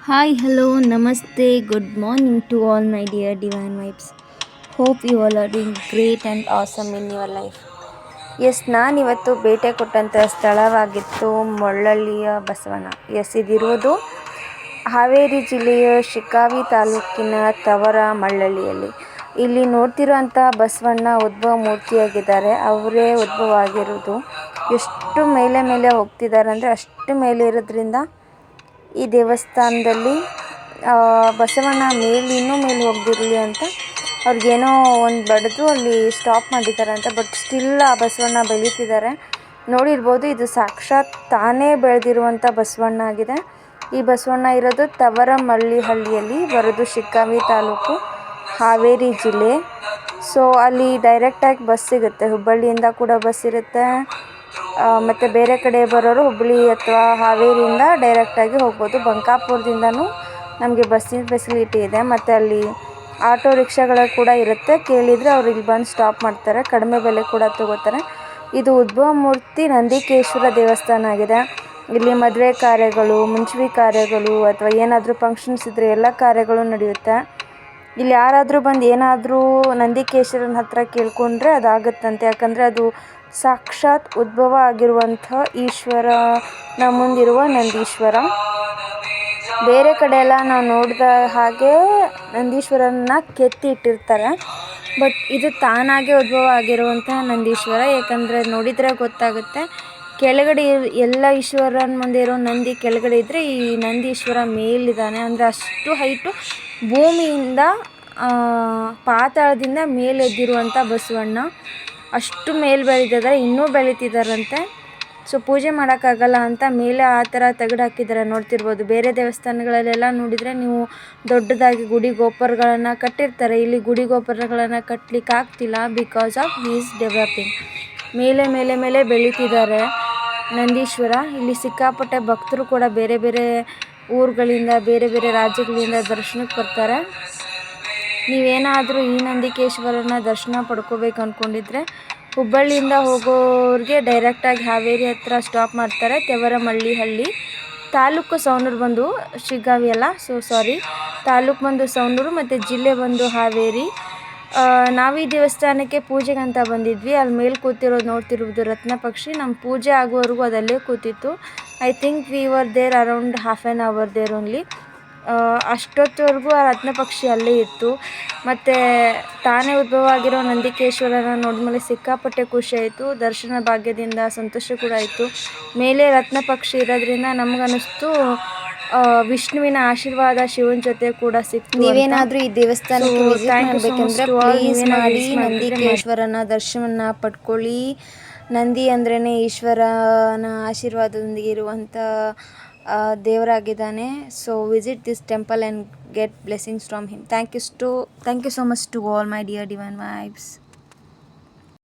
Hi, hello, namaste, good morning to all my dear divine vibes. Hope you all are doing great and awesome in your life. Yes ನಾನಿವತ್ತು ಭೇಟಿ ಕೊಟ್ಟಂಥ ಸ್ಥಳವಾಗಿತ್ತು ಮೊಳ್ಳಳ್ಳಿಯ Basavanna. Yes ಇದಿರುವುದು ಹಾವೇರಿ ಜಿಲ್ಲೆಯ ಶಿಗ್ಗಾವಿ ತಾಲೂಕಿನ ತವರ ಮಳ್ಳಳ್ಳಿಯಲ್ಲಿ. ಇಲ್ಲಿ ನೋಡ್ತಿರುವಂಥ ಬಸವಣ್ಣ ಉದ್ಭವ ಮೂರ್ತಿಯಾಗಿದ್ದಾರೆ. ಅವರೇ ಉದ್ಭವ ಆಗಿರೋದು. ಎಷ್ಟು ಮೇಲೆ ಮೇಲೆ ಹೋಗ್ತಿದ್ದಾರೆ ಅಂದರೆ ಅಷ್ಟು ಮೇಲೆ ಇರೋದ್ರಿಂದ ಈ ದೇವಸ್ಥಾನದಲ್ಲಿ ಬಸವಣ್ಣ ಇನ್ನೂ ಮೇಲೆ ಹೋಗ್ದಿರಲಿ ಅಂತ ಅವ್ರಿಗೇನೋ ಒಂದು ಬಡಿದು ಅಲ್ಲಿ ಸ್ಟಾಪ್ ಮಾಡಿದ್ದಾರೆ ಅಂತ. ಬಟ್ ಸ್ಟಿಲ್ ಆ ಬಸವಣ್ಣ ಬೆಳೀತಿದ್ದಾರೆ. ನೋಡಿರ್ಬೋದು, ಇದು ಸಾಕ್ಷಾತ್ ತಾನೇ ಬೆಳೆದಿರುವಂಥ ಬಸವಣ್ಣ ಆಗಿದೆ. ಈ ಬಸವಣ್ಣ ಇರೋದು ಹಳ್ಳಿಯಲ್ಲಿ ಬರೋದು, ಶಿಗ್ಗಾವಿ ತಾಲೂಕು, ಹಾವೇರಿ ಜಿಲ್ಲೆ. ಸೊ ಅಲ್ಲಿ ಡೈರೆಕ್ಟಾಗಿ ಬಸ್ ಸಿಗುತ್ತೆ. ಹುಬ್ಬಳ್ಳಿಯಿಂದ ಕೂಡ ಬಸ್ ಇರುತ್ತೆ. ಮತ್ತು ಬೇರೆ ಕಡೆ ಬರೋರು ಹುಬ್ಬಳ್ಳಿ ಅಥವಾ ಹಾವೇರಿಯಿಂದ ಡೈರೆಕ್ಟಾಗಿ ಹೋಗ್ಬೋದು. ಬಂಕಾಪುರದಿಂದನೂ ನಮಗೆ ಬಸ್ಸಿನ ಫೆಸಿಲಿಟಿ ಇದೆ. ಮತ್ತು ಅಲ್ಲಿ ಆಟೋ ರಿಕ್ಷಾಗಳು ಕೂಡ ಇರುತ್ತೆ. ಕೇಳಿದರೆ ಅವ್ರು ಇಲ್ಲಿ ಬಂದು ಸ್ಟಾಪ್ ಮಾಡ್ತಾರೆ. ಕಡಿಮೆ ಬೆಲೆ ಕೂಡ ತೊಗೋತಾರೆ. ಇದು ಉದ್ಭವ ಮೂರ್ತಿ ನಂದಿಕೇಶ್ವರ ದೇವಸ್ಥಾನ ಆಗಿದೆ. ಇಲ್ಲಿ ಮದುವೆ ಕಾರ್ಯಗಳು, ಮುಂಚವಿ ಕಾರ್ಯಗಳು ಅಥವಾ ಏನಾದರೂ ಫಂಕ್ಷನ್ಸ್ ಇದ್ದರೆ ಎಲ್ಲ ಕಾರ್ಯಗಳು ನಡೆಯುತ್ತೆ. ಇಲ್ಲಿ ಯಾರಾದರೂ ಬಂದು ಏನಾದರೂ ನಂದಿಕೇಶ್ವರನ ಹತ್ರ ಕೇಳ್ಕೊಂಡ್ರೆ ಅದಾಗುತ್ತಂತೆ. ಯಾಕಂದರೆ ಅದು ಸಾಕ್ಷಾತ್ ಉದ್ಭವ ಆಗಿರುವಂಥ ಈಶ್ವರನ ಮುಂದಿರುವ ನಂದೀಶ್ವರ. ಬೇರೆ ಕಡೆ ಎಲ್ಲ ನಾವು ನೋಡಿದ ಹಾಗೆ ನಂದೀಶ್ವರನ ಕೆತ್ತಿ ಇಟ್ಟಿರ್ತಾರೆ. ಬಟ್ ಇದು ತಾನಾಗೆ ಉದ್ಭವ ಆಗಿರುವಂತಹ ನಂದೀಶ್ವರ. ಯಾಕಂದರೆ ನೋಡಿದರೆ ಗೊತ್ತಾಗುತ್ತೆ. ಕೆಳಗಡೆ ಎಲ್ಲ ಈಶ್ವರನ ಮುಂದೆ ಇರೋ ನಂದಿ ಕೆಳಗಡೆ ಇದ್ದರೆ ಈ ನಂದೀಶ್ವರ ಮೇಲಿದ್ದಾನೆ. ಅಂದರೆ ಅಷ್ಟು ಹೈಟು, ಭೂಮಿಯಿಂದ ಪಾತಾಳದಿಂದ ಮೇಲೆದ್ದಿರುವಂಥ ಬಸವಣ್ಣ. ಅಷ್ಟು ಮೇಲೆ ಬೆಳೀತಿದ್ದಾರೆ, ಇನ್ನೂ ಬೆಳೀತಿದ್ದಾರಂತೆ. ಸೊ ಪೂಜೆ ಮಾಡೋಕ್ಕಾಗಲ್ಲ ಅಂತ ಮೇಲೆ ಆ ಥರ ತೆಗೆದು ಹಾಕಿದ್ದಾರೆ. ನೋಡ್ತಿರ್ಬೋದು, ಬೇರೆ ದೇವಸ್ಥಾನಗಳಲ್ಲೆಲ್ಲ ನೋಡಿದರೆ ನೀವು ದೊಡ್ಡದಾಗಿ ಗುಡಿ ಗೋಪುರಗಳನ್ನು ಕಟ್ಟಿರ್ತಾರೆ. ಇಲ್ಲಿ ಗುಡಿ ಗೋಪುರಗಳನ್ನು ಕಟ್ಟಲಿಕ್ಕೆ ಆಗ್ತಿಲ್ಲ, ಬಿಕಾಸ್ ಆಫ್ ಹೀಸ್ ಡೆವಲಪಿಂಗ್. ಮೇಲೆ ಮೇಲೆ ಮೇಲೆ ಬೆಳೀತಿದ್ದಾರೆ ನಂದೀಶ್ವರ. ಇಲ್ಲಿ ಸಿಕ್ಕಾಪಟ್ಟೆ ಭಕ್ತರು ಕೂಡ ಬೇರೆ ಬೇರೆ ಊರುಗಳಿಂದ, ಬೇರೆ ಬೇರೆ ರಾಜ್ಯಗಳಿಂದ ದರ್ಶನಕ್ಕೆ ಬರ್ತಾರೆ. ನೀವೇನಾದರೂ ಈ ನಂದಿಕೇಶ್ವರನ ದರ್ಶನ ಪಡ್ಕೋಬೇಕು ಅಂದ್ಕೊಂಡಿದ್ರೆ ಹುಬ್ಬಳ್ಳಿಯಿಂದ ಹೋಗೋರಿಗೆ ಡೈರೆಕ್ಟಾಗಿ ಹಾವೇರಿ ಹತ್ರ ಸ್ಟಾಪ್ ಮಾಡ್ತಾರೆ. ಹಳ್ಳಿ ತಾಲೂಕು ಸವಣೂರು ಬಂದು ಶಿಗ್ಗಾವಿ ಅಲ್ಲ, ತಾಲೂಕು ಬಂದು ಸವಣೂರು ಮತ್ತು ಜಿಲ್ಲೆ ಬಂದು ಹಾವೇರಿ. ನಾವು ಈ ದೇವಸ್ಥಾನಕ್ಕೆ ಪೂಜೆಗಂತ ಬಂದಿದ್ವಿ. ಅಲ್ಲಿ ಮೇಲೆ ಕೂತಿರೋದು ನೋಡ್ತಿರ್ಬೋದು ರತ್ನ ಪಕ್ಷಿ. ನಮ್ಮ ಪೂಜೆ ಆಗುವವರೆಗೂ ಅದಲ್ಲೇ ಕೂತಿತ್ತು. I think we were there around half an hour there only. ಅಷ್ಟೊತ್ತವರೆಗೂ ಆ ರತ್ನ ಪಕ್ಷಿ ಅಲ್ಲೇ ಇತ್ತು. ಮತ್ತು ತಾನೇ ಉದ್ಭವ ಆಗಿರೋ ನಂದಿಕೇಶ್ವರನ ನೋಡಿದ್ಮೇಲೆ ಸಿಕ್ಕಾಪಟ್ಟೆ ಖುಷಿ ಆಯಿತು. ದರ್ಶನ ಭಾಗ್ಯದಿಂದ ಸಂತೋಷ ಕೂಡ ಆಯಿತು. ಮೇಲೆ ರತ್ನ ಪಕ್ಷಿ ಇರೋದ್ರಿಂದ ನಮಗನ್ನಿಸ್ತು ವಿಷ್ಣುವಿನ ಆಶೀರ್ವಾದ ಶಿವನ ಜೊತೆ ಕೂಡ ಸಿಕ್ತು. ನೀವೇನಾದರೂ ಈ ದೇವಸ್ಥಾನಕ್ಕೆ ವಿಸಿಟ್ ಮಾಡಬೇಕಂದ್ರೆ ಪ್ಲೀಸ್ ಮಾಡಿ ನಂದಿಕೇಶ್ವರನ ದರ್ಶನ ಪಡ್ಕೊಳ್ಳಿ. ನಂದಿ ಅಂದ್ರೇ ಈಶ್ವರನ ಆಶೀರ್ವಾದದೊಂದಿಗೆ ಇರುವಂಥ ದೇವರಾಗಿದ್ದಾನೆ. So visit this temple and get blessings from him. Thank you so much to all my dear divine vibes.